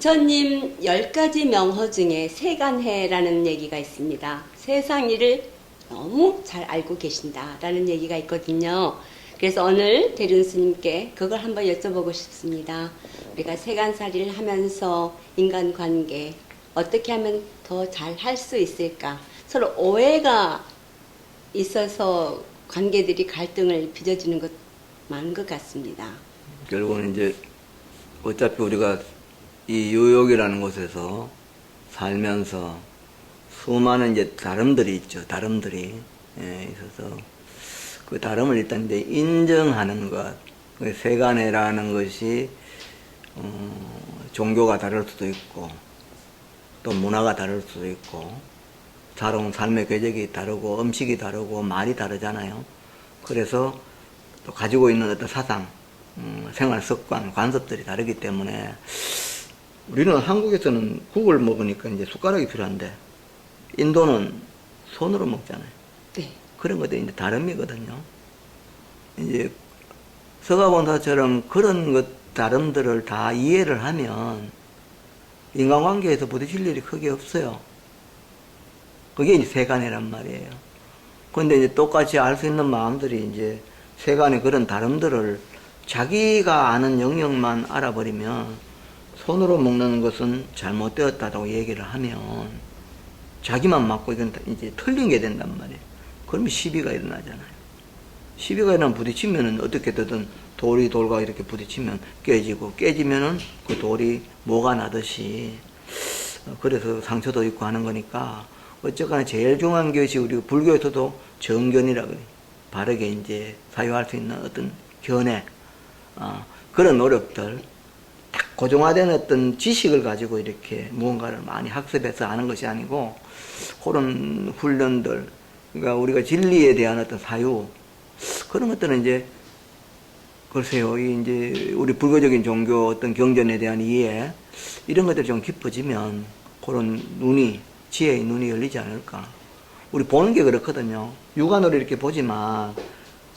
부처님 10가지 명허 중에 세간해라는 얘기가 있습니다. 세상 일을 너무 잘 알고 계신다라는 얘기가 있거든요. 그래서 오늘 대륜 스님께 그걸 한번 여쭤보고 싶습니다. 우리가 세간살이를 하면서 인간관계 어떻게 하면 더 잘 할 수 있을까? 서로 오해가 있어서 관계들이 갈등을 빚어지는 것 많은 것 같습니다. 결국은 이제 어차피 우리가 이 유욕이라는 곳에서 살면서 수많은 이제 다름들이 있죠. 다름들이 있어서 그 다름을 일단 이제 인정하는 것, 그 세간해라는 것이 종교가 다를 수도 있고 또 문화가 다를 수도 있고 살아온 삶의 궤적이 다르고 음식이 다르고 말이 다르잖아요. 그래서 또 가지고 있는 어떤 사상, 생활 습관, 관습들이 다르기 때문에 우리는 한국에서는 국을 먹으니까 이제 숟가락이 필요한데 인도는 손으로 먹잖아요. 네. 그런 것들이 이제 다름이거든요. 이제 서가본사처럼 그런 것 다름들을 다 이해를 하면 인간관계에서 부딪힐 일이 크게 없어요. 그게 이제 세간이란 말이에요. 그런데 이제 똑같이 알 수 있는 마음들이 이제 세간의 그런 다름들을 자기가 아는 영역만 알아버리면 손으로 먹는 것은 잘못되었다고 얘기를 하면 자기만 맞고 이건 이제 틀린 게 된단 말이에요. 그러면 시비가 일어나잖아요. 시비가 일어나면 부딪히면은 어떻게 되든 돌이 돌과 이렇게 부딪히면 깨지고 깨지면은 그 돌이 모가 나듯이 그래서 상처도 있고 하는 거니까 어쨌거나 제일 중요한 것이 우리 불교에서도 정견이라 그래요. 바르게 이제 사유할 수 있는 어떤 견해, 그런 노력들, 딱 고정화된 어떤 지식을 가지고 이렇게 무언가를 많이 학습해서 하는 것이 아니고 그런 훈련들, 그러니까 우리가 진리에 대한 어떤 사유, 그런 것들은 이제 글쎄요, 이제 우리 불교적인 종교 어떤 경전에 대한 이해 이런 것들이 좀 깊어지면 그런 눈이 지혜의 눈이 열리지 않을까. 우리 보는 게 그렇거든요. 육안으로 이렇게 보지만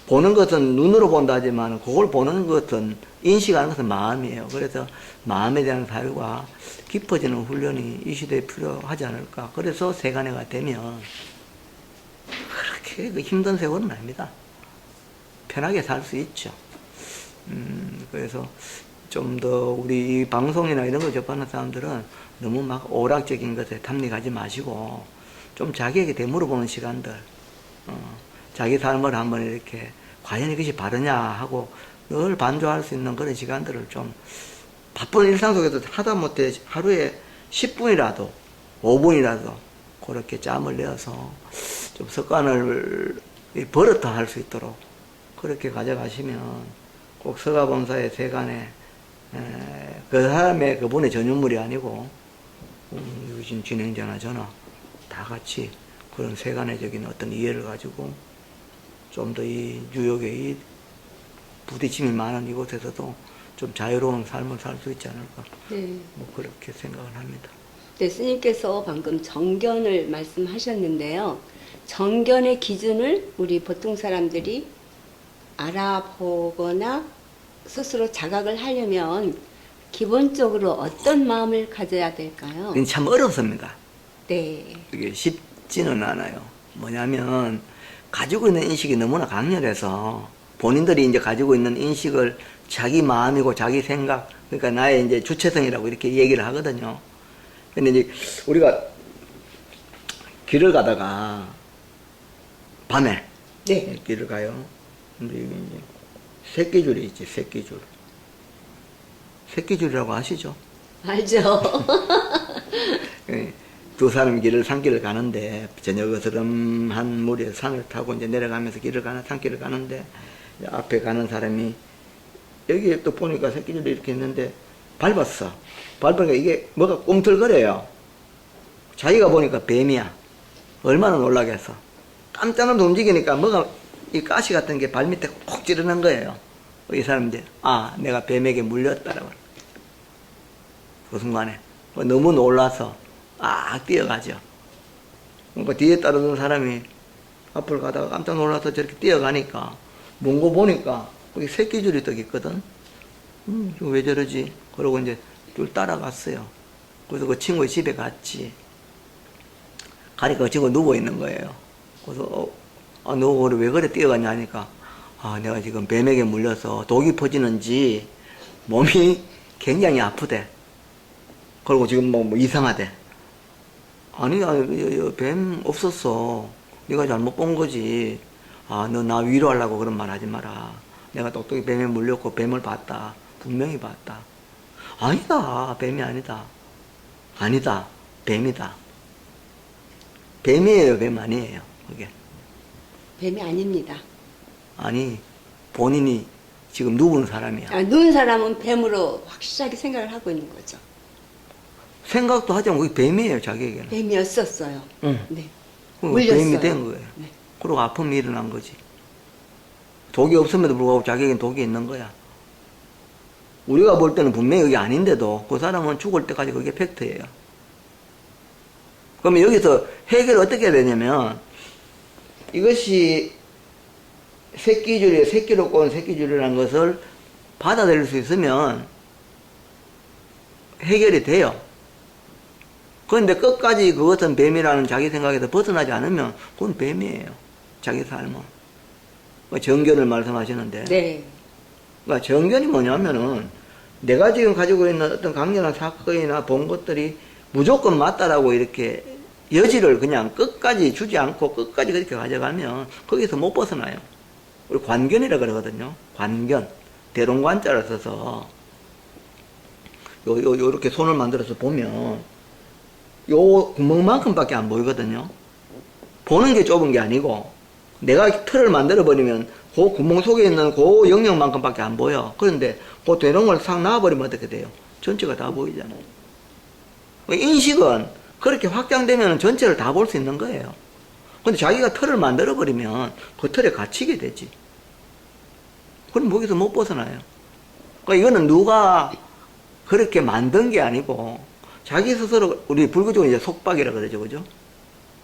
보는 것은 눈으로 본다 하지만 그걸 보는 것은 인식하는 것은 마음이에요. 그래서 마음에 대한 사유가 깊어지는 훈련이 이 시대에 필요하지 않을까. 그래서 세간해가 되면 그렇게 힘든 세월은 아닙니다. 편하게 살 수 있죠. 그래서 좀 더 우리 이 방송이나 이런 거 접하는 사람들은 너무 막 오락적인 것에 탐닉하지 마시고 좀 자기에게 되물어보는 시간들, 자기 삶을 한번 이렇게 과연 이것이 바르냐 하고 늘 반조할 수 있는 그런 시간들을 좀 바쁜 일상 속에서 하다 못해 하루에 10분이라도 5분이라도 그렇게 짬을 내어서 좀 습관을 버릇화 할 수 있도록 그렇게 가져가시면 꼭 서가본사의 세간에 그 사람의 그분의 전유물이 아니고 유진 진행자나 저나 다 같이 그런 세간의적인 어떤 이해를 가지고 좀 더 이 뉴욕의 이 부딪힘이 많은 이곳에서도 좀 자유로운 삶을 살 수 있지 않을까. 네. 뭐 그렇게 생각을 합니다. 네, 스님께서 방금 정견을 말씀하셨는데요. 정견의 기준을 우리 보통 사람들이 알아보거나 스스로 자각을 하려면 기본적으로 어떤 마음을 가져야 될까요? 이건 참 어렵습니다. 네. 이게 쉽지는 않아요. 뭐냐면 가지고 있는 인식이 너무나 강렬해서 본인들이 이제 가지고 있는 인식을 자기 마음이고 자기 생각, 그러니까 나의 이제 주체성이라고 이렇게 얘기를 하거든요. 근데 이제 우리가 길을 가다가 밤에 네. 길을 가요. 근데 이게 이제 새끼줄이 있지, 새끼줄. 새끼줄이라고 아시죠? 알죠. 두 사람이 길을 산길을 가는데 저녁 어스름한 무리에 산을 타고 이제 내려가면서 길을 가는 산길을 가는데 앞에 가는 사람이 여기 또 보니까 새끼줄이 이렇게 있는데 밟았어. 밟으니까 이게 뭐가 꿈틀거려요. 자기가 보니까 뱀이야. 얼마나 놀라겠어. 깜짝 놀라 움직이니까 뭐가 이 가시 같은 게 발밑에 콕 찌르는 거예요. 이 사람이 이제 내가 뱀에게 물렸다라고. 그 순간에 너무 놀라서 뛰어가죠. 그러니까 뒤에 따르는 사람이 앞을 가다가 깜짝 놀라서 저렇게 뛰어가니까 먼 거 보니까 거기 새끼줄이 떡 있거든. 왜 저러지? 그러고 이제 줄 따라갔어요. 그래서 그 친구의 집에 갔지. 가니까 그 친구가 누워있는 거예요. 그래서 너 오늘 왜 그래 뛰어갔냐 하니까 내가 지금 뱀에게 물려서 독이 퍼지는지 몸이 굉장히 아프대. 그리고 지금 뭐 이상하대. 아니, 뱀 없었어. 네가 잘못 본 거지. 너 나 위로하려고 그런 말 하지 마라. 내가 똑똑히 뱀에 물렸고 뱀을 봤다. 분명히 봤다. 아니다. 뱀이 아니다. 아니다. 뱀이다. 뱀이에요, 뱀 아니에요, 그게. 뱀이 아닙니다. 아니, 본인이 지금 누운 사람이야. 누운 사람은 뱀으로 확실하게 생각을 하고 있는 거죠. 생각도 하지 않고 그게 뱀이에요, 자기에게는. 뱀이었었어요. 응. 네. 물렸어요. 뱀이 된 거예요. 네. 그리고 아픔이 일어난 거지. 독이 없음에도 불구하고 자기에겐 독이 있는 거야. 우리가 볼 때는 분명히 그게 아닌데도 그 사람은 죽을 때까지 그게 팩트예요. 그러면 여기서 해결을 어떻게 해야 되냐면, 이것이 새끼줄이에요. 새끼로 꼬은 새끼줄이라는 것을 받아들일 수 있으면 해결이 돼요. 그런데 끝까지 그것은 뱀이라는 자기 생각에서 벗어나지 않으면 그건 뱀이에요. 자기 삶은. 정견을 말씀하시는데. 네. 그러니까 정견이 뭐냐면은 내가 지금 가지고 있는 어떤 강렬한 사건이나 본 것들이 무조건 맞다라고 이렇게 여지를 그냥 끝까지 주지 않고 끝까지 그렇게 가져가면 거기서 못 벗어나요. 우리 관견이라 그러거든요. 관견. 대롱관자를 써서 요렇게 손을 만들어서 보면 요 구멍만큼밖에 안 보이거든요. 보는 게 좁은 게 아니고 내가 틀을 만들어 버리면 그 구멍 속에 있는 그 영역만큼밖에 안 보여. 그런데 그 대롱을 싹 놔버리면 어떻게 돼요? 전체가 다 보이잖아요. 인식은 그렇게 확장되면 전체를 다 볼 수 있는 거예요. 근데 자기가 틀을 만들어 버리면 그 틀에 갇히게 되지. 그럼 거기서 못 벗어나요. 그러니까 이거는 누가 그렇게 만든 게 아니고 자기 스스로, 우리 불교적으로 이제 속박이라 그러죠, 그죠?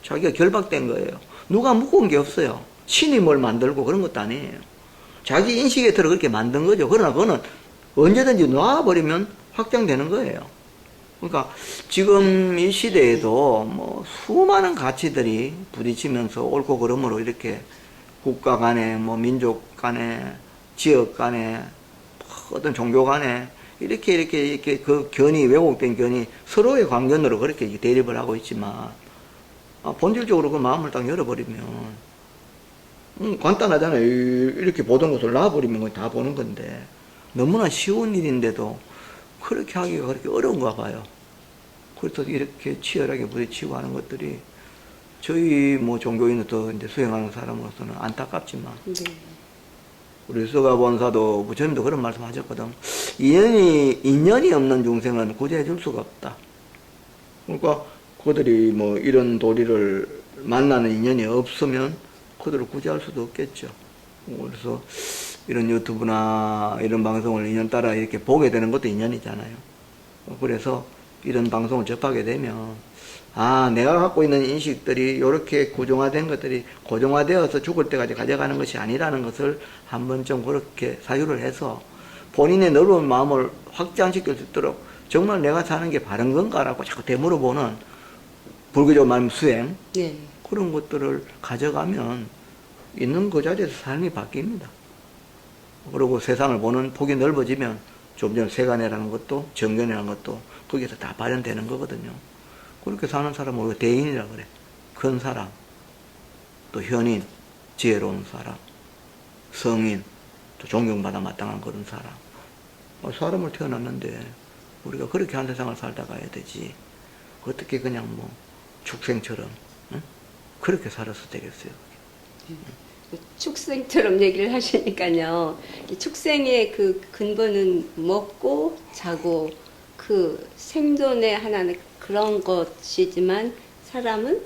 자기가 결박된 거예요. 누가 묶은 게 없어요. 신이 뭘 만들고 그런 것도 아니에요. 자기 인식에 들어 그렇게 만든 거죠. 그러나 그거는 언제든지 놔버리면 확장되는 거예요. 그러니까 지금 이 시대에도 뭐 수많은 가치들이 부딪히면서 옳고 그름으로 이렇게 국가 간에, 뭐 민족 간에, 지역 간에, 어떤 종교 간에 이렇게 그 견이, 왜곡된 견이 서로의 관견으로 그렇게 대립을 하고 있지만, 본질적으로 그 마음을 딱 열어버리면, 간단하잖아요. 이렇게 보던 것을 놔버리면 다 보는 건데, 너무나 쉬운 일인데도 그렇게 하기가 그렇게 어려운가 봐요. 그래서 이렇게 치열하게 부딪히고 하는 것들이 저희 뭐 종교인으로서 이제 수행하는 사람으로서는 안타깝지만, 네. 우리 서가본사도 부처님도 그런 말씀 하셨거든. 인연이 없는 중생은 구제해 줄 수가 없다. 그러니까 그들이 뭐 이런 도리를 만나는 인연이 없으면 그들을 구제할 수도 없겠죠. 그래서 이런 유튜브나 이런 방송을 인연 따라 이렇게 보게 되는 것도 인연이잖아요. 그래서 이런 방송을 접하게 되면 내가 갖고 있는 인식들이 이렇게 구종화된 것들이 고정화되어서 죽을 때까지 가져가는 것이 아니라는 것을 한번 좀 그렇게 사유를 해서 본인의 넓은 마음을 확장시킬 수 있도록 정말 내가 사는 게 바른 건가라고 자꾸 되물어보는 불교적 말하면 수행, 네. 그런 것들을 가져가면 있는 그 자리에서 삶이 바뀝니다. 그리고 세상을 보는 폭이 넓어지면 좀 전에 세간이라는 것도 정견이라는 것도 거기서 다 발현되는 거거든요. 그렇게 사는 사람을 우리가 대인이라 그래. 큰 사람, 또 현인, 지혜로운 사람, 성인, 또 존경받아 마땅한 그런 사람. 사람을 태어났는데 우리가 그렇게 한 세상을 살다 가야 되지. 어떻게 그냥 뭐 축생처럼 그렇게 살아서 되겠어요. 축생처럼 얘기를 하시니까요. 이 축생의 그 근본은 먹고 자고 그 생존의 하나는 그런 것이지만 사람은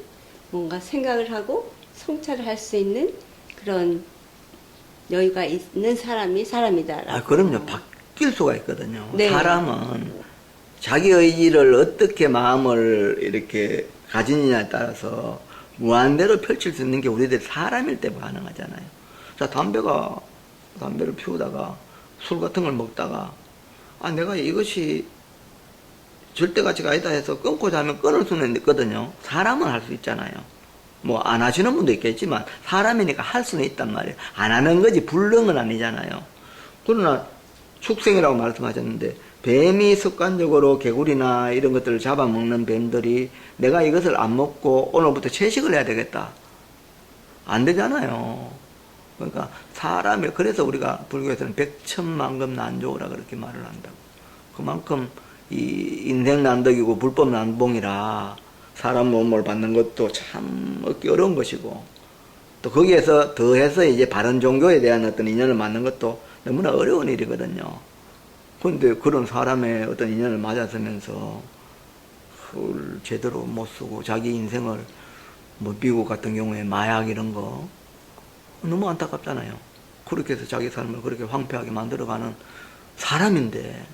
뭔가 생각을 하고 성찰을 할 수 있는 그런 여유가 있는 사람이 사람이다라고. 그럼요. 바뀔 수가 있거든요. 네. 사람은 자기 의지를 어떻게 마음을 이렇게 가지느냐에 따라서 무한대로 펼칠 수 있는 게 우리들 사람일 때 가능하잖아요. 자, 담배를 피우다가 술 같은 걸 먹다가 내가 이것이 절대 가치가 아니다 해서 끊고자 하면 끊을 수는 있거든요. 사람은 할 수 있잖아요. 뭐 안 하시는 분도 있겠지만 사람이니까 할 수는 있단 말이에요. 안 하는 거지 불능은 아니잖아요. 그러나 축생이라고 말씀하셨는데 뱀이 습관적으로 개구리나 이런 것들을 잡아먹는 뱀들이 내가 이것을 안 먹고 오늘부터 채식을 해야 되겠다. 안 되잖아요. 그러니까 사람이, 그래서 우리가 불교에서는 백천만금 난조라 그렇게 말을 한다고. 그만큼 이 인생 난덕이고 불법 난봉이라 사람 몸을 받는 것도 참 얻기 어려운 것이고, 또 거기에서 더해서 이제 바른 종교에 대한 어떤 인연을 맞는 것도 너무나 어려운 일이거든요. 그런데 그런 사람의 어떤 인연을 맞았으면서 그걸 제대로 못 쓰고 자기 인생을, 뭐 미국 같은 경우에 마약 이런 거 너무 안타깝잖아요. 그렇게 해서 자기 삶을 그렇게 황폐하게 만들어가는 사람인데,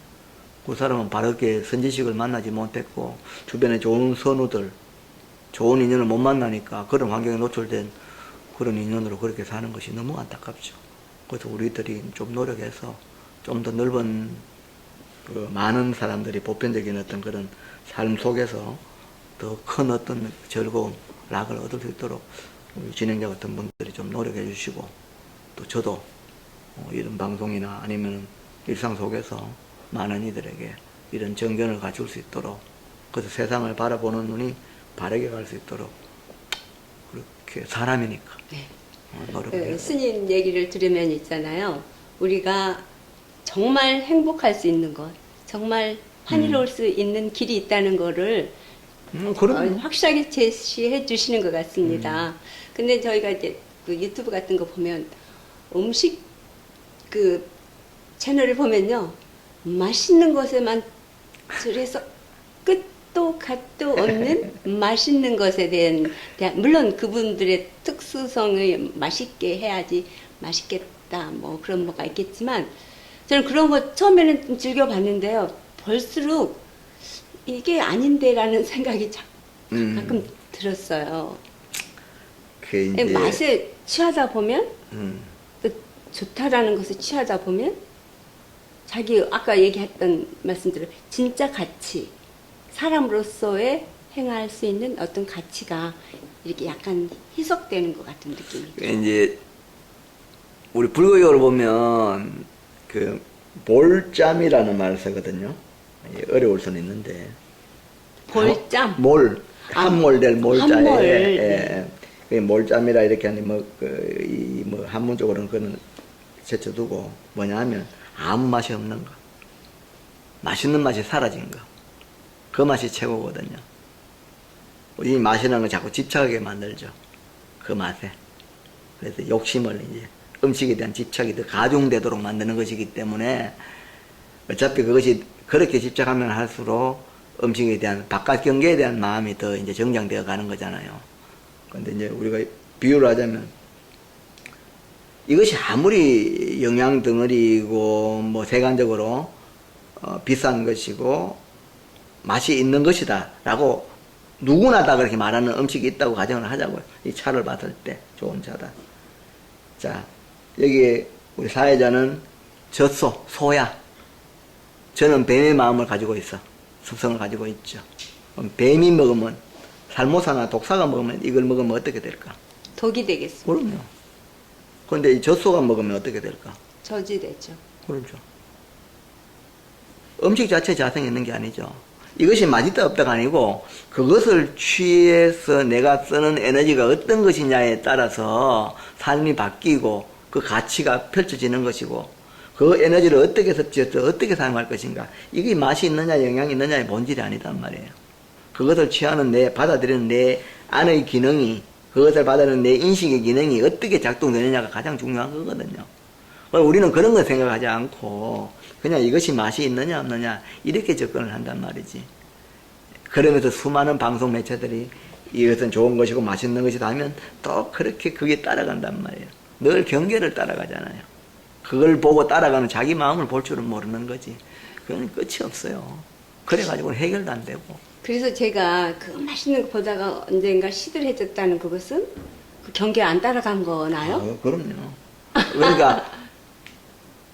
그 사람은 바르게 선지식을 만나지 못했고 주변에 좋은 선우들, 좋은 인연을 못 만나니까 그런 환경에 노출된 그런 인연으로 그렇게 사는 것이 너무 안타깝죠. 그래서 우리들이 좀 노력해서 좀 더 넓은, 그 많은 사람들이 보편적인 어떤 그런 삶 속에서 더 큰 어떤 즐거움, 락을 얻을 수 있도록 우리 진행자 같은 분들이 좀 노력해 주시고, 또 저도 이런 방송이나 아니면 일상 속에서 많은 이들에게 이런 정견을 갖출 수 있도록, 그래서 세상을 바라보는 눈이 바르게 갈 수 있도록, 그렇게 사람이니까 네. 노력해요. 스님 얘기를 들으면 있잖아요. 우리가 정말 행복할 수 있는 것, 정말 환희로울 수 있는 길이 있다는 거를 확실하게 제시해 주시는 것 같습니다. 근데 저희가 이제 그 유튜브 같은 거 보면 음식 그 채널을 보면요, 맛있는 것에만 그래서 끝도 갓도 없는 맛있는 것에 대한 물론 그분들의 특수성을 맛있게 해야지 맛있겠다 뭐 그런 뭐가 있겠지만, 저는 그런 거 처음에는 좀 즐겨봤는데요, 볼수록 이게 아닌데라는 생각이 가끔 들었어요. 그 이제 맛에 취하다 보면 또 좋다라는 것에 취하다 보면 자기 아까 얘기했던 말씀대로 진짜 가치, 사람으로서의 행할 수 있는 어떤 가치가 이렇게 약간 희석되는 것 같은 느낌이. 이제 우리 불교적으로 보면 그 몰짬이라는 말을 쓰거든요. 어려울 수는 있는데 볼짬. 몰, 한몰될 몰자에 한몰, 예, 그 몰짬이라 이렇게 하니 뭐 한문적으로는 그는 제쳐두고 뭐냐하면 아무 맛이 없는 거, 맛있는 맛이 사라진 거, 그 맛이 최고거든요. 이 맛이라는 걸 자꾸 집착하게 만들죠. 그 맛에. 그래서 욕심을 이제 음식에 대한 집착이 더 가중되도록 만드는 것이기 때문에 어차피 그것이 그렇게 집착하면 할수록 음식에 대한 바깥 경계에 대한 마음이 더 이제 정장되어 가는 거잖아요. 근데 이제 우리가 비유를 하자면 이것이 아무리 영양 덩어리고 뭐 세간적으로 비싼 것이고 맛이 있는 것이다 라고 누구나 다 그렇게 말하는 음식이 있다고 가정을 하자고요. 이 차를 봤을 때 좋은 차다. 자, 여기에 우리 사회자는 젖소, 소야. 저는 뱀의 마음을 가지고 있어. 습성을 가지고 있죠. 그럼 뱀이 먹으면, 살모사나 독사가 먹으면 이걸 먹으면 어떻게 될까? 독이 되겠습니다. 그럼요. 그런데 이 젖소가 먹으면 어떻게 될까? 저지되죠. 그렇죠. 음식 자체에 자성이 있는 게 아니죠. 이것이 맛있다 없다가 아니고 그것을 취해서 내가 쓰는 에너지가 어떤 것이냐에 따라서 삶이 바뀌고 그 가치가 펼쳐지는 것이고, 그 에너지를 어떻게 섭취해서 어떻게 사용할 것인가, 이게 맛이 있느냐 영향이 있느냐의 본질이 아니단 말이에요. 그것을 취하는 받아들이는 내 안의 기능이, 그것을 받아들이는 내 인식의 기능이 어떻게 작동되느냐가 가장 중요한 거거든요. 우리는 그런 걸 생각하지 않고 그냥 이것이 맛이 있느냐 없느냐 이렇게 접근을 한단 말이지. 그러면서 수많은 방송 매체들이 이것은 좋은 것이고 맛있는 것이다 하면 또 그렇게 그게 따라간단 말이에요. 늘 경계를 따라가잖아요. 그걸 보고 따라가는 자기 마음을 볼 줄은 모르는 거지. 그건 끝이 없어요. 그래가지고는 해결도 안 되고. 그래서 제가 그 맛있는 거 보다가 언젠가 시들해졌다는 그것은 그 경계 안 따라간 거나요? 그럼요. 그러니까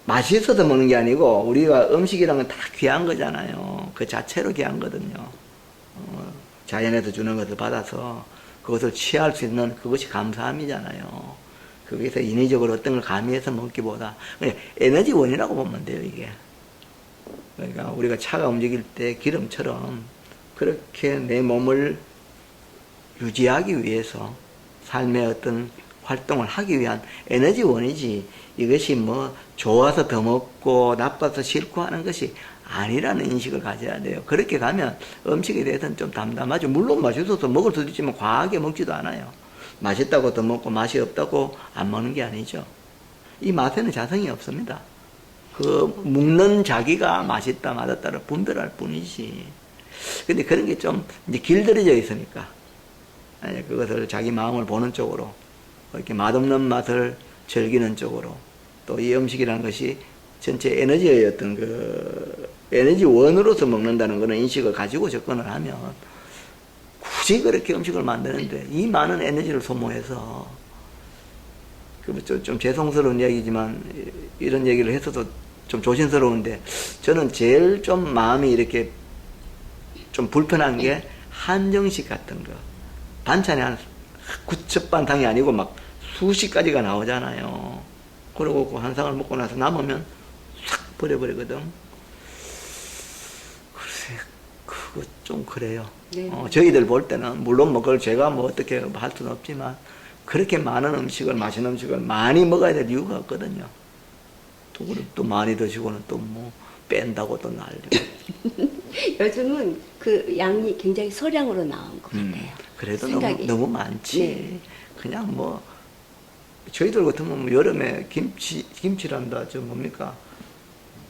맛이 있어서 먹는 게 아니고 우리가 음식이란 건 다 귀한 거잖아요. 그 자체로 귀한 거든요. 자연에서 주는 것을 받아서 그것을 취할 수 있는 그것이 감사함이잖아요. 거기서 인위적으로 어떤 걸 가미해서 먹기보다 그냥 에너지원이라고 보면 돼요, 이게. 그러니까 우리가 차가 움직일 때 기름처럼 그렇게 내 몸을 유지하기 위해서 삶의 어떤 활동을 하기 위한 에너지원이지, 이것이 뭐 좋아서 더 먹고 나빠서 싫고 하는 것이 아니라는 인식을 가져야 돼요. 그렇게 가면 음식에 대해서는 좀 담담하죠. 물론 맛있어서 먹을 수도 있지만 과하게 먹지도 않아요. 맛있다고 더 먹고 맛이 없다고 안 먹는 게 아니죠. 이 맛에는 자성이 없습니다. 그 먹는 자기가 맛있다 맛없다를 분별할 뿐이지. 근데 그런 게 좀 이제 길들여져 있으니까 그것을 자기 마음을 보는 쪽으로, 이렇게 맛없는 맛을 즐기는 쪽으로, 또 이 음식이라는 것이 전체 에너지의 어떤 그 에너지원으로서 먹는다는 그런 인식을 가지고 접근을 하면 굳이 그렇게 음식을 만드는데 이 많은 에너지를 소모해서, 좀 죄송스러운 얘기지만 이런 얘기를 해서도 좀 조심스러운데, 저는 제일 좀 마음이 이렇게 좀 불편한 게 한정식 같은 거. 반찬이 한 9첩반탕이 아니고 막 수십 가지가 나오잖아요. 그리고 그 한 상을 먹고 나서 남으면 싹 버려버리거든. 글쎄, 그거 좀 그래요. 네. 저희들 볼 때는, 물론 뭐 그걸 제가 뭐 어떻게 할 수는 없지만, 그렇게 많은 음식을, 맛있는 음식을 많이 먹어야 될 이유가 없거든요. 또, 또 많이 드시고는 또 뭐 뺀다고 또 난리고. 요즘은 그 양이 굉장히 소량으로 나온 것 같아요. 그래도 생각이. 너무 많지. 네. 그냥 뭐, 저희들 같으면 뭐 여름에 김치란다, 저 뭡니까?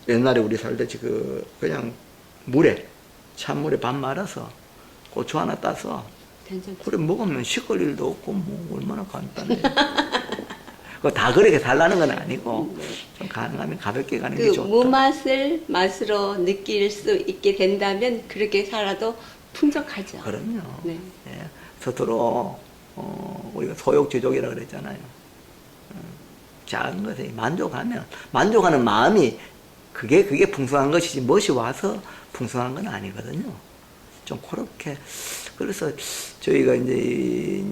옛날에 우리 살듯이 그냥 물에, 찬물에 밥 말아서 고추 하나 따서, 괜찮죠. 그래 먹으면 식을 일도 없고, 뭐, 얼마나 간단해. 그거 다 그렇게 살라는 건 아니고, 좀 가능하면 가볍게 가는 게 그 좋다. 무맛을 맛으로 느낄 수 있게 된다면 그렇게 살아도 풍족하죠. 그럼요. 네. 예, 스스로 우리가 소욕지족이라고 그랬잖아요. 작은 것에 만족하는 마음이 그게 풍성한 것이지, 멋이 와서 풍성한 건 아니거든요. 좀 그렇게. 그래서 저희가 이제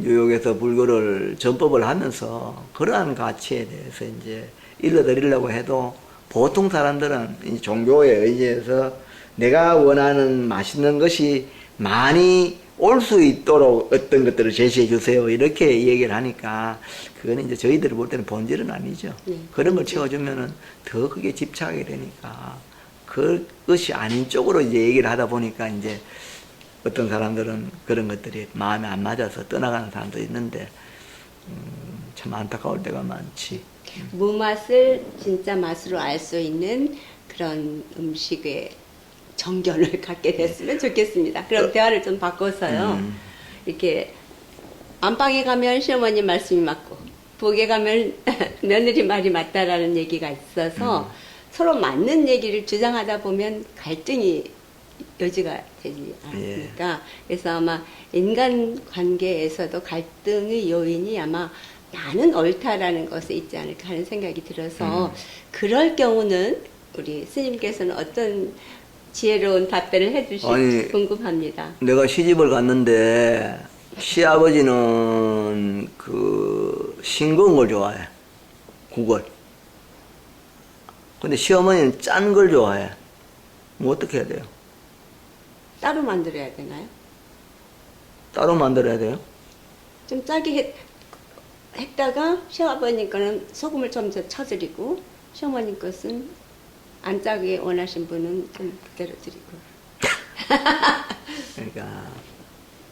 뉴욕에서 불교를 전법을 하면서 그러한 가치에 대해서 이제 일러드리려고 해도, 보통 사람들은 이 종교에 의지해서 내가 원하는 맛있는 것이 많이 올 수 있도록 어떤 것들을 제시해 주세요, 이렇게 얘기를 하니까, 그거는 이제 저희들이 볼 때는 본질은 아니죠. 네. 그런 걸 채워주면은 더 그게 집착하게 되니까, 그것이 아닌 쪽으로 이제 얘기를 하다 보니까, 이제 어떤 사람들은 그런 것들이 마음에 안 맞아서 떠나가는 사람도 있는데, 참 안타까울 때가 많지. 무맛을 진짜 맛으로 알 수 있는 그런 음식의 정견을 갖게 됐으면 좋겠습니다. 그럼 대화를 좀 바꿔서요. 이렇게 안방에 가면 시어머니 말씀이 맞고, 부엌에 가면 며느리 말이 맞다라는 얘기가 있어서 서로 맞는 얘기를 주장하다 보면 갈등이 여지가 되지 않습니까? 그래서 아마 인간 관계에서도 갈등의 요인이 아마 나는 옳다라는 것에 있지 않을까 하는 생각이 들어서, 그럴 경우는 우리 스님께서는 어떤 지혜로운 답변을 해주실지 궁금합니다. 내가 시집을 갔는데 시아버지는 그 싱거운 걸 좋아해. 국을. 근데 시어머니는 짠 걸 좋아해. 뭐 어떻게 해야 돼요? 따로 만들어야 되나요? 따로 만들어야 돼요? 좀 짜게 했다가 시아버님 거는 소금을 좀 더 쳐드리고, 시어머님 것은 안 짜게 원하신 분은 좀 그대로 드리고. 그러니까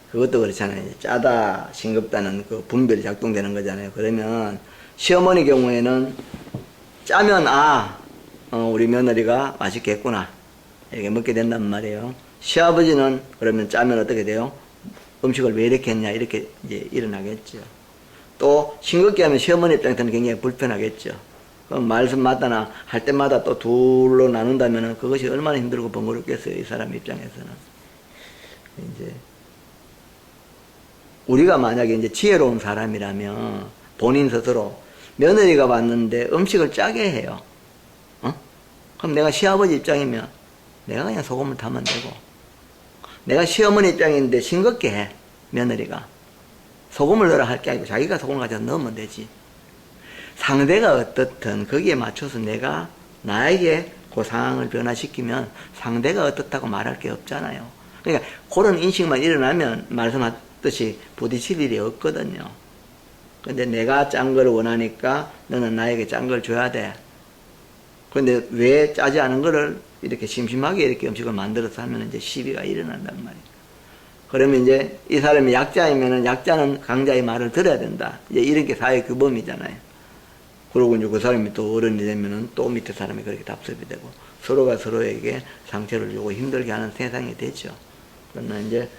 그것도 그렇잖아요. 짜다 싱겁다는 그 분별이 작동되는 거잖아요. 그러면 시어머니 경우에는 짜면 우리 며느리가 맛있게 했구나, 이렇게 먹게 된단 말이에요. 시아버지는 그러면 짜면 어떻게 돼요? 음식을 왜 이렇게 했냐, 이렇게 이제 일어나겠죠. 또 싱겁게 하면 시어머니 입장에서는 굉장히 불편하겠죠. 그럼 말씀마다나 할 때마다 또 둘로 나눈다면 그것이 얼마나 힘들고 번거롭겠어요, 이 사람 입장에서는. 이제 우리가 만약에 이제 지혜로운 사람이라면 본인 스스로 며느리가 왔는데 음식을 짜게 해요. 그럼 내가 시아버지 입장이면 내가 그냥 소금을 타면 되고, 내가 시어머니 입장인데 싱겁게 해, 며느리가. 소금을 넣으라 할 게 아니고 자기가 소금을 가져서 넣으면 되지. 상대가 어떻든 거기에 맞춰서 내가 나에게 그 상황을 변화시키면 상대가 어떻다고 말할 게 없잖아요. 그러니까 그런 인식만 일어나면 말씀하셨듯이 부딪힐 일이 없거든요. 근데 내가 짠 걸 원하니까 너는 나에게 짠 걸 줘야 돼. 근데 왜 짜지 않은 거를 이렇게 심심하게 이렇게 음식을 만들어서 하면 이제 시비가 일어난단 말이에요. 그러면 이제 이 사람이 약자이면은 약자는 강자의 말을 들어야 된다. 이제 이런 게 사회 규범이잖아요. 그러고 이제 그 사람이 또 어른이 되면은 또 밑에 사람이 그렇게 답습이 되고 서로가 서로에게 상처를 주고 힘들게 하는 세상이 되죠. 그러나 이제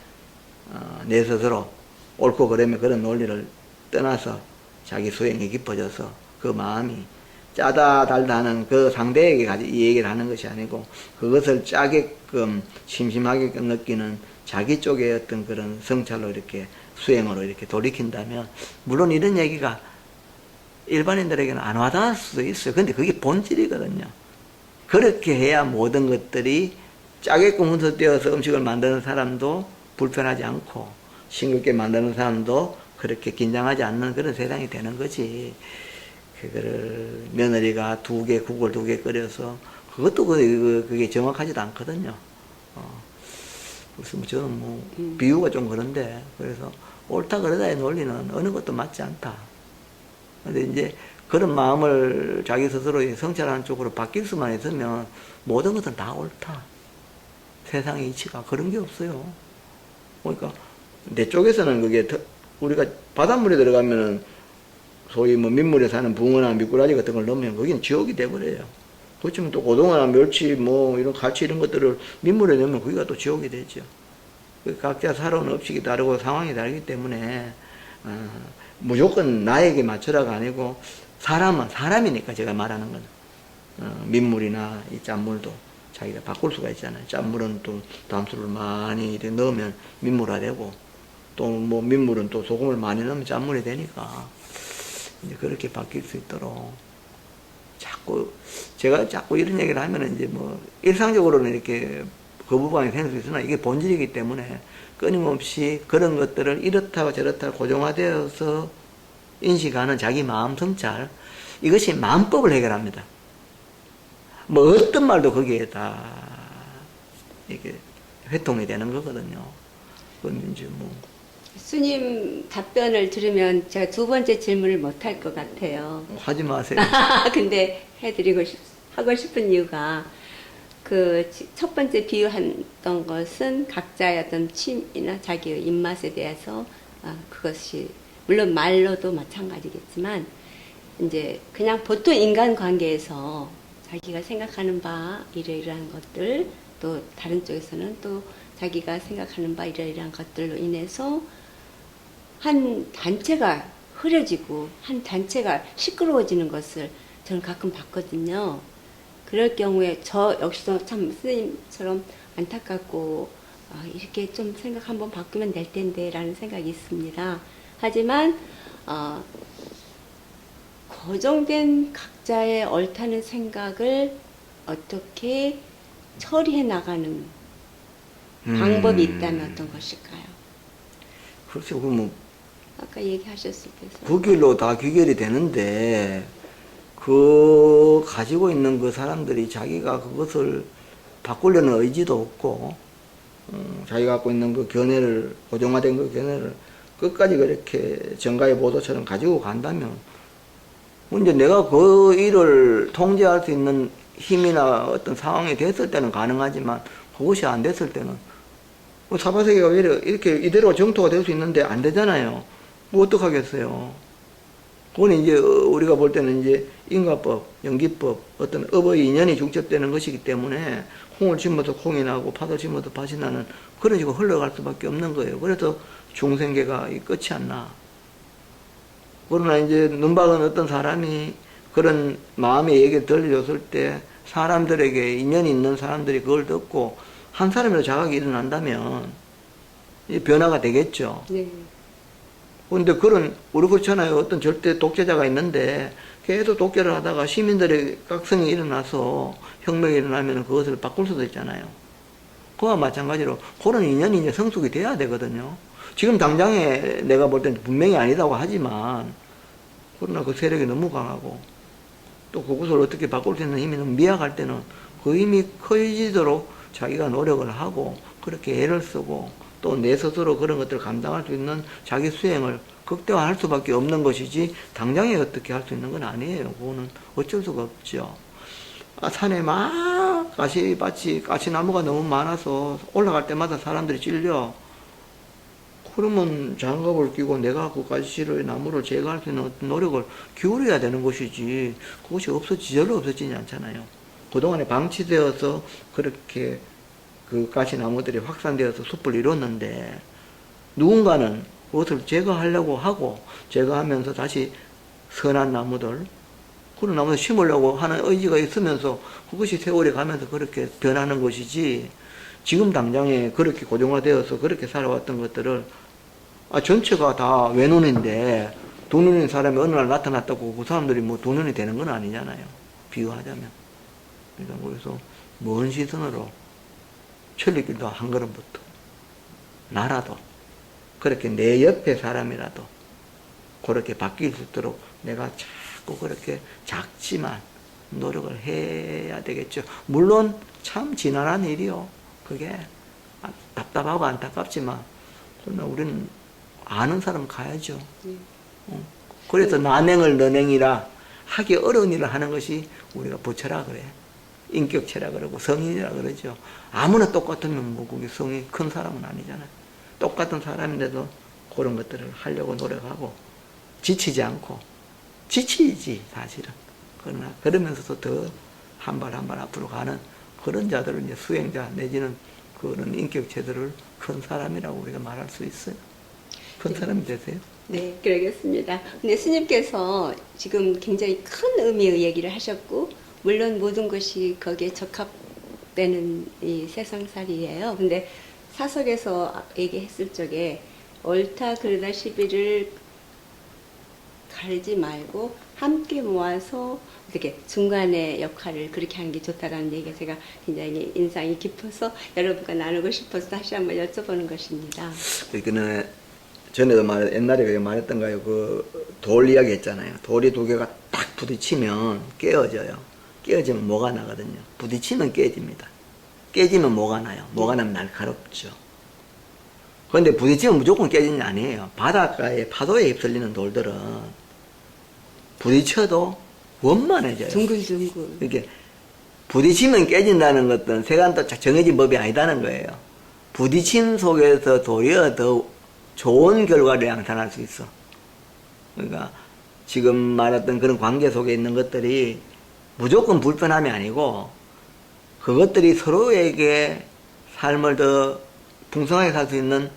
내 스스로 옳고 그름의 그런 논리를 떠나서 자기 수행이 깊어져서 그 마음이 짜다 달다 하는 그 상대에게 이 얘기를 하는 것이 아니고 그것을 짜게끔 심심하게끔 느끼는 자기 쪽의 어떤 그런 성찰로 이렇게 수행으로 이렇게 돌이킨다면 물론 이런 얘기가 일반인들에게는 안 와닿을 수도 있어요. 근데 그게 본질이거든요. 그렇게 해야 모든 것들이 짜게끔 hun서되어서 음식을 만드는 사람도 불편하지 않고 싱겁게 만드는 사람도 그렇게 긴장하지 않는 그런 세상이 되는 거지. 그거를 며느리가 국을 2개 끓여서 그것도 그게 정확하지도 않거든요. 그래서 저는 비유가 좀 그런데 그래서 옳다 그러다의 논리는 어느 것도 맞지 않다. 근데 이제 그런 마음을 자기 스스로 성찰하는 쪽으로 바뀔 수만 있으면 모든 것은 다 옳다. 세상의 이치가 그런 게 없어요. 그러니까 내 쪽에서는 그게 우리가 바닷물에 들어가면은 소위 민물에 사는 붕어나 미꾸라지 같은 걸 넣으면 거기는 지옥이 돼버려요. 그렇지만 또 고등어나 멸치 이런 갈치 이런 것들을 민물에 넣으면 거기가 또 지옥이 되죠. 각자 살아온 업식이 다르고 상황이 다르기 때문에 무조건 나에게 맞춰라가 아니고 사람이니까 제가 말하는 건 민물이나 이 짠물도 자기가 바꿀 수가 있잖아요. 짠물은 또 담수를 많이 이렇게 넣으면 민물화되고 또 민물은 또 소금을 많이 넣으면 짠물이 되니까 이제 그렇게 바뀔 수 있도록 제가 자꾸 이런 얘기를 하면은 이제 일상적으로는 이렇게 거부감이 생길 수 있으나 이게 본질이기 때문에 끊임없이 그런 것들을 이렇다고 저렇다고 고정화되어서 인식하는 자기 마음 성찰, 이것이 마음법을 해결합니다. 어떤 말도 거기에 다 이게 회통이 되는 거거든요. 그건 이제 스님 답변을 들으면 제가 2번째 질문을 못 할 것 같아요. 하지 마세요. 근데 하고 싶은 이유가 첫 번째 비유했던 것은 각자의 어떤 취미나 자기의 입맛에 대해서 그것이 물론 말로도 마찬가지겠지만 이제 그냥 보통 인간관계에서 자기가 생각하는 바 이러이러한 것들 또 다른 쪽에서는 또 자기가 생각하는 바 이러이러한 것들로 인해서 한 단체가 흐려지고 한 단체가 시끄러워지는 것을 저는 가끔 봤거든요. 그럴 경우에 저 역시도 참 스님처럼 안타깝고 이렇게 좀 생각 한번 바꾸면 될 텐데 라는 생각이 있습니다. 하지만 고정된 각자의 옳다는 생각을 어떻게 처리해 나가는 방법이 있다면 어떤 것일까요? 그렇죠. 아까 얘기하셨을 때서 그 길로 다 귀결이 되는데 가지고 있는 그 사람들이 자기가 그것을 바꾸려는 의지도 없고 자기가 갖고 있는 그 고정화된 그 견해를 끝까지 그렇게 정가의 보도처럼 가지고 간다면 이제 내가 그 일을 통제할 수 있는 힘이나 어떤 상황이 됐을 때는 가능하지만 그것이 안 됐을 때는 사바세계가 이렇게 이대로 정토가 될 수 있는데 안 되잖아요. 어떡하겠어요. 그건 이제 우리가 볼 때는 이제 인과법, 연기법, 어떤 업의 인연이 중첩되는 것이기 때문에 콩을 심어서 콩이 나고 팥을 심어서 팥이 나는 그런 식으로 흘러갈 수밖에 없는 거예요. 그래서 중생계가 끝이 안 나. 그러나 이제 눈박은 어떤 사람이 그런 마음의 얘기를 들려줬을 때 사람들에게 인연이 있는 사람들이 그걸 듣고 한 사람이라도 자각이 일어난다면 변화가 되겠죠. 네. 근데 우리 그렇잖아요. 어떤 절대 독재자가 있는데 계속 독재를 하다가 시민들의 각성이 일어나서 혁명이 일어나면 그것을 바꿀 수도 있잖아요. 그와 마찬가지로 그런 인연이 이제 성숙이 돼야 되거든요. 지금 당장에 내가 볼 때는 분명히 아니다고 하지만, 그러나 그 세력이 너무 강하고, 또 그것을 어떻게 바꿀 수 있는 힘이 너무 미약할 때는 그 힘이 커지도록 자기가 노력을 하고, 그렇게 애를 쓰고, 또 내 스스로 그런 것들을 감당할 수 있는 자기 수행을 극대화할 수밖에 없는 것이지, 당장에 어떻게 할 수 있는 건 아니에요. 그거는 어쩔 수가 없죠. 산에 막 가시밭이, 가시나무가 너무 많아서 올라갈 때마다 사람들이 찔려. 그러면 장갑을 끼고 내가 그 가시를, 나무를 제거할 수 있는 어떤 노력을 기울여야 되는 것이지, 그것이 저절로 없어지지 않잖아요. 그동안에 방치되어서 그렇게 그 가시나무들이 확산되어서 숲을 이뤘는데, 누군가는 그것을 제거하려고 하고, 제거하면서 다시 선한 나무들, 그런 나무를 심으려고 하는 의지가 있으면서 그것이 세월이 가면서 그렇게 변하는 것이지, 지금 당장에 그렇게 고정화되어서 그렇게 살아왔던 것들을, 전체가 다 외눈인데 두 눈인 사람이 어느 날 나타났다고 그 사람들이 뭐 두 눈이 되는 건 아니잖아요. 비유하자면. 그러니까 그래서 먼 시선으로 천리길도 한 걸음부터, 나라도 그렇게 내 옆에 사람이라도 그렇게 바뀔 수 있도록 내가 자꾸 그렇게 작지만 노력을 해야 되겠죠. 물론 참 지난한 일이요. 그게 답답하고 안타깝지만, 그러나 우리는 아는 사람 가야죠. 그래서 나냉을 너냉이라 하기 어려운 일을 하는 것이 우리가 부처라 그래. 인격체라 그러고 성인이라 그러죠. 아무나 똑같으면 뭐 그게 성이 큰 사람은 아니잖아요. 똑같은 사람인데도 그런 것들을 하려고 노력하고, 지치지 않고, 지치지 사실은. 그러나 그러면서도 더 한 발 한 발 앞으로 가는 그런 자들을 이제 수행자 내지는 그런 인격체들을 큰 사람이라고 우리가 말할 수 있어요. 큰 사람이 되세요. 네, 그러겠습니다. 근데 스님께서 지금 굉장히 큰 의미의 얘기를 하셨고, 물론 모든 것이 거기에 적합되는 이 세상살이에요. 근데 사석에서 얘기했을 적에 옳다 그르다 시비를 가리지 말고 함께 모아서 이렇게 중간의 역할을 그렇게 하는 게 좋다라는 얘기가 제가 굉장히 인상이 깊어서 여러분과 나누고 싶어서 다시 한번 여쭤보는 것입니다. 그러니까 전에도 옛날에 말했던가요? 그 돌 이야기 했잖아요. 돌이 두 개가 딱 부딪히면 깨어져요. 깨어지면 뭐가 나거든요. 부딪히면 깨집니다. 깨지면 뭐가 나요? 뭐가 나면 날카롭죠. 그런데 부딪히면 무조건 깨지는 게 아니에요. 바닷가에 파도에 휩쓸리는 돌들은 부딪혀도 원만해져요. 둥글둥글. 이렇게 부딪히면 깨진다는 것은 세간도 정해진 법이 아니다는 거예요. 부딪힘 속에서 도리어 더 좋은 결과를 양산할 수 있어. 그러니까 지금 말했던 그런 관계 속에 있는 것들이 무조건 불편함이 아니고, 그것들이 서로에게 삶을 더 풍성하게 살 수 있는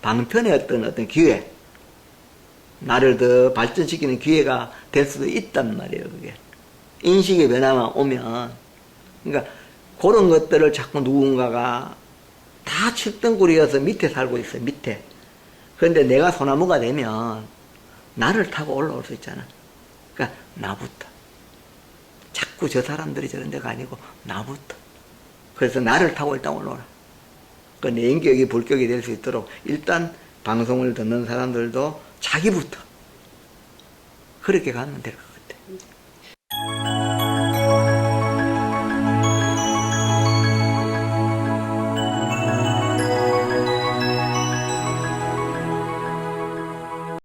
방편의 어떤 기회, 나를 더 발전시키는 기회가 될 수도 있단 말이에요. 그게 인식의 변화만 오면. 그러니까 그런 것들을 자꾸 누군가가 다 칠등굴이어서 밑에 살고 있어요. 밑에. 그런데 내가 소나무가 되면 나를 타고 올라올 수 있잖아. 그러니까 나부터. 자꾸 저 사람들이 저런 데가 아니고 나부터. 그래서 나를 타고 일단 올라오라. 그 내 인격이 불격이 될 수 있도록 일단 방송을 듣는 사람들도 자기부터 그렇게 가면 될 것 같아.